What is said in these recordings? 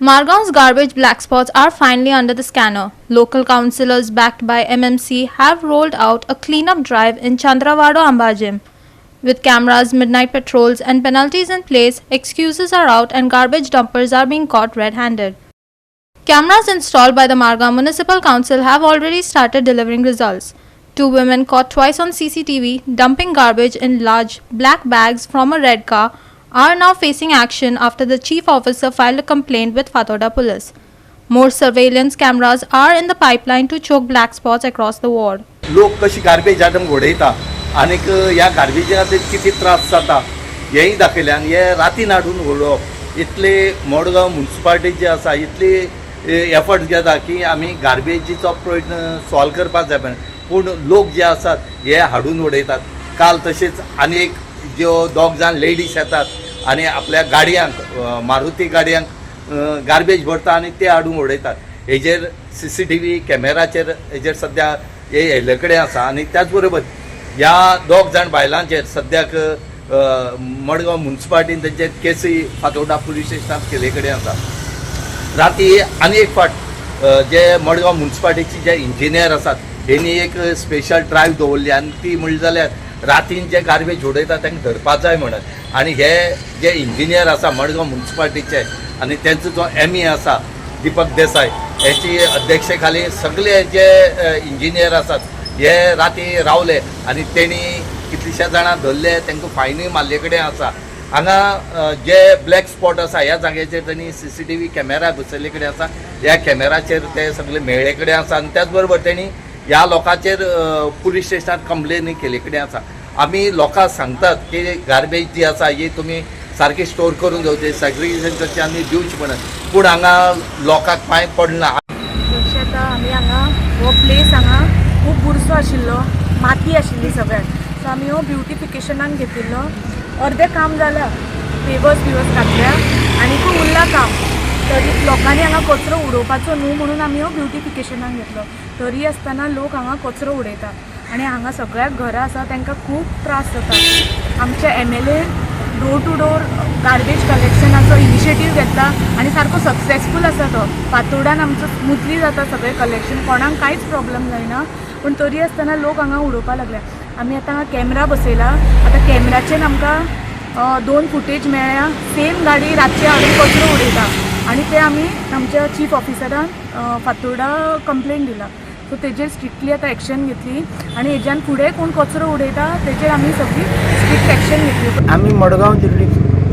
Margaon's garbage black spots are finally under the scanner. Local councillors backed by MMC have rolled out a cleanup drive in Chandravado Ambajim. With cameras, midnight patrols and penalties in place, excuses are out and garbage dumpers are being caught red-handed. Cameras installed by the Margaon Municipal Council have already started delivering results. Two women caught twice on CCTV dumping garbage in large black bags from a red car are now facing action after the chief officer filed a complaint with Fatoda police. More surveillance cameras are in the pipeline to choke black spots across the ward. लोक कशी garbage item घोडयता आनीक ह्या गार्बेजाक किती त्रास जाता हेंय दाखयलें आनी हे रातीन हाडून उडोवप इतले मडगांव म्युनिसिपालिटी जी आसा इतली एफर्ट घेता की आमी गार्बेजीचो प्रश्न सॉल्व करपाक जाय पूण लोक जे आसात हे हाडून उडयतात. काल तशेंच आनी एक ज्यो दोग जाण लेडीज येतात आनी आपल्या गाडयांक मारुती गाडयांक गार्बेज भरता आनी ते हाडून उडयतात. हेजेर CCTV कॅमेराचेर हेजेर सद्या हे येयल्ले कडेन आसा आनी त्याच बरोबर ह्या दोग जाण बायलांचेर सद्याक मडगांव म्युनिसिपालिटीन तेंचेर केसी फातोर्डा पुलीस स्टेशनांत केले कडेन आसा. राती आनी एक फाट जे मडगांव म्युनिसिपालिटीचे जे इंजिनियर आसात हेणी एक स्पेशल ड्रायव्ह दवरली आनी ती म्हणली जाल्यार रातीन जे गार्बेज उडयता तांकां धरपा जाय म्हणत आनी हे जे इंजिनियर आसा मडगांव म्युनिसिपालिटीचे आनी तेंचो जो ME आसा दीपक देसाय हेची अध्यक्षे खाली सगळे जे इंजिनियर आसात हे राती रावले आनी तेणी कितलेशे जाणां धरले तांकां फायनूय मारले कडेन आसा. हांगा जे ब्लॅक स्पॉट आसा ह्या जाग्याचेर तांणी CCTV कॅमेरा बसयल्ले कडेन आसा. ह्या कॅमेराचेर ते सगळे मेळ्ळे कडेन आसा आनी त्याच बरोबर तेणी ह्या लोकांचेर पुलीस स्टेशनात कंप्लेनूय केले कडेन आसा. आमी लोकांक सांगतात की गार्बेज जी आसा ही तुमी सारकी स्टोर करून घेवचे सेग्रिगेशन करचे आनी दिवचे म्हणून पूण हांगा लोकांक पांय पडना. तशें आतां आमी हांगा हो प्लेस हांगा खूब बुरसो आशिल्लो माती आशिल्ली सगळ्याक सो आमी हो ब्युटिफिकेशनाक घेतिल्लो. अर्दें काम जालां पेवर्स घातल्या आनी खूब उरलां काम तरी लोकांनी हांगा कचरो उडोवपाचो न्हू म्हणून आमी हो ब्युटिफिकेशनाक घेतलो. तरी आसतना लोक हांगा कचरो उडयता आनी हांगा सगळ्याक घरां आसा तांकां खूब त्रास जाता. आमचे MLA door to door garbage कलेक्शनाचो इनिशिएटीव घेता आनी सारको सक्सेसफूल आसा तो. फातोर्डान आमचो स्मुथली जाता सगळें कलेक्शन कोणाक कांयच प्रॉब्लम जायना पूण तरी आसतना लोक हांगा उडोवपाक लागल्या. आमी आतां हांगा कॅमेरा बसयला. आतां कॅमेराचेर आमकां 2 फुटेज मेळ्ळ्या सेम गाडी रातचे हाडून कचरो उडयता आनी ते आमी आमच्या चीफ ऑफिसरान फातोर्डा कंप्लेंट दिला. सो तेजेर स्ट्रिक्टली आतां एक्शन घेतली आनी हेज्यान फुडें कोण कचरो उडयता तेजेर आमी सगळी स्ट्रिक्ट एक्शन घेतली. आमी मडगांव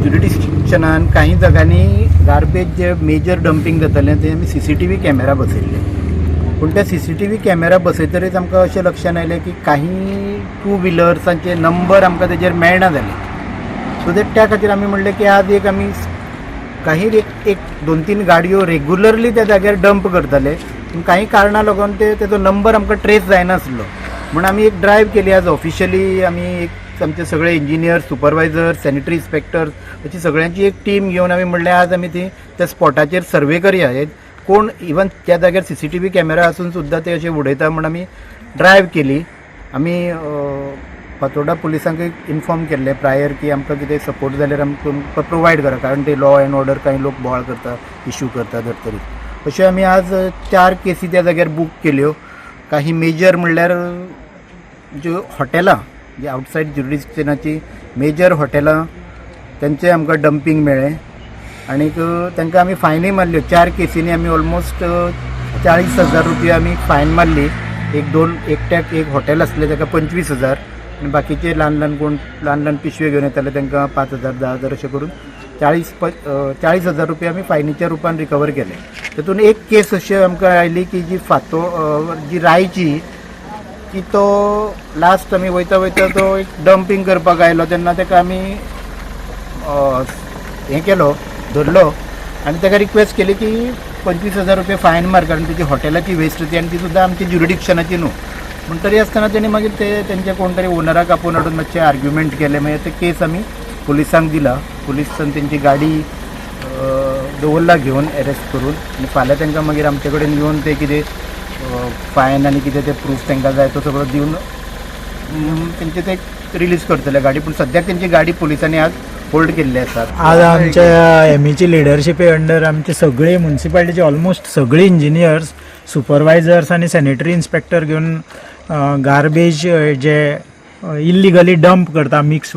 ज्युरिडिक्शनान काही जाग्यांनी गार्बेज जे मेजर डंपिंग जातालें ते आमी CCTV कॅमेरा बसयल्ले पूण त्या CCTV कॅमेरा बसयतरीच आमकां अशें लक्षान आयलें की काही 2 व्हिलर्सांचे नंबर आमकां तेजेर मेळना जाले. सो त्या खातीर आमी म्हणलें की आज एक आमी काही एक 2-3 गाडयो रेग्युलरली त्या जाग्यार डंप करताले पूण काही कारणां लागून तेजो नंबर आमकां ट्रेस जायनासलो म्हणून आमी एक ड्रायव्ह केली. आज ऑफिशियली आमी एक आमचे सगळे इंजिनियर सुपरवायझर सॅनिटरी इन्स्पेक्टर अशी सगळ्यांची एक टीम घेवन आमी म्हणलें आज आमी ती त्या स्पॉटाचेर सर्वे करया. कोण इवन त्या जाग्यार CCTV कॅमेरा आसून सुद्दां ते अशें उडयता म्हणून आमी ड्रायव्ह केली. आमी फातोर्डा पुलिसांक इन्फॉर्म केल्लें प्रायर की आमकां कितें सपोर्ट जाल्यार आमकां प्रोवायड करा कारण ते लॉ एंड ऑर्डर काही लोक बोवाळ करता इश्यू करता धरतरी. अशें आमी आज 4 केसी त्या जाग्यार बूक केल्यो. काही मेजर म्हणल्यार ज्यो हॉटेलां जी आवटसायड ज्युरिडिक्शनाची मेजर हॉटेलां तेंचें आमकां डंपिंग मेळ्ळें आनीक तांकां आमी फायनय मारल्यो. 4 केसींनी आमी ऑलमोस्ट 40,000 रुपया आमी फायन मारली. एकट्याक एक हॉटेल आसलें ताका 25,000 आनी बाकीचे ल्हान ल्हान पिशवे घेवन येताले तांकां 5,000 10,000 अशें करून 40,000 रुपया आमी फायनीच्या रुपान रिकवर केले. तातूंत एक केस अशी आमकां आयली की जी रायची की तो लास्ट आमी वयता तो एक डंपिंग करपाक आयलो तेन्ना ताका आमी हें केलो धरलो आनी ताका रिक्वेस्ट केली की 25,000 रुपया फायन मार कारण तेजी हॉटेलाची वेस्ट ती आनी ती सुद्दां आमची ज्युरिडिक्शनाची न्हू. पूण तरी आसतना तेणी मागीर तेंच्या कोण तरी ओनराक आपोवन हाडून मातशें आर्ग्युमेंट केलें मागीर ते केस आमी पुलिसांक दिला. पुलिसान तेंची गाडी दवरला घेवन अरेस्ट करून आनी फाल्यां तांकां मागीर आमचे कडेन येवन ते कितें फायन आनी कितें ते प्रूफ तांकां जाय तो सगळो दिवन तेंचे ते रिलीज करतले गाडी. पूण सद्याक तेंची गाडी पुलिसांनी आज होल्ड केल्ले आसात. आज आमच्या एमईची लिडरशिपे अंडर आमचे सगळे म्युन्सिपालिटीचे ऑलमोस्ट सगळे इंजिनियर्स, सुपरवायझर्स आणि सॅनिटरी इन्स्पेक्टर घेऊन गार्बेज जे इल्लिगली डंप करता mix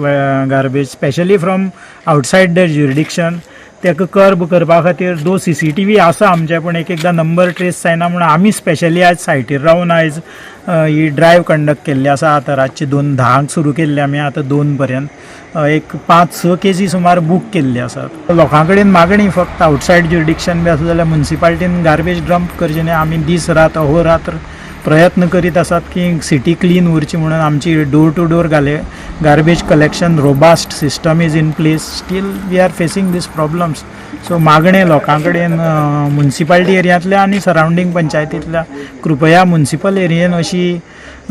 garbage specially from outside the jurisdiction ताका कर्ब करपा खातीर दो CCTV आसा आमचे, पण एक एकदां नंबर ट्रेस जायना म्हणून आमी स्पेशली आयज सायटीर रावन आयज ही ड्रायव्ह कंडक्ट केल्ली आसा. आतां रातची 2:10 सुरू केल्ली आमी, आतां 2 पर्यंत एक 5-6 केजी सुमार बूक केल्ली आसात. लोकां कडेन मागणी फक्त आउटसायड ज्युरिडिक्शन बी आसा जाल्यार म्युन्सिपालिटीन गार्बेज डंप करचे न्ही. आमी दीस रात अहोरात्र प्रयत्न करीत आसात की सिटी क्लीन उरची म्हणून आमची door to door garbage collection robust system is in place. Still we are facing these problems. So मागणें लोकां कडेन म्युन्सिपालिटी एरियांतल्या आनी सरावंडींग पंचायतींतल्या कृपया म्युन्सिपल एरियेन अशी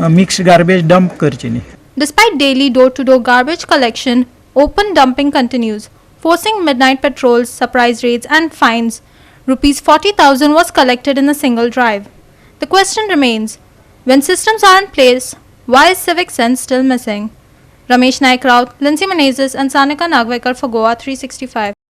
मिक्स्ड गार्बेज डंप करची न्ही. Despite daily door-to-door garbage collection, open dumping continues, forcing midnight patrols, surprise raids and fines. Rupees 40,000 was collected in a single drive. The question remains, when systems are in place, why is civic sense still missing? Ramesh Naik Raut, Lindsay Menezes and Sanika Nagwekar for Goa 365.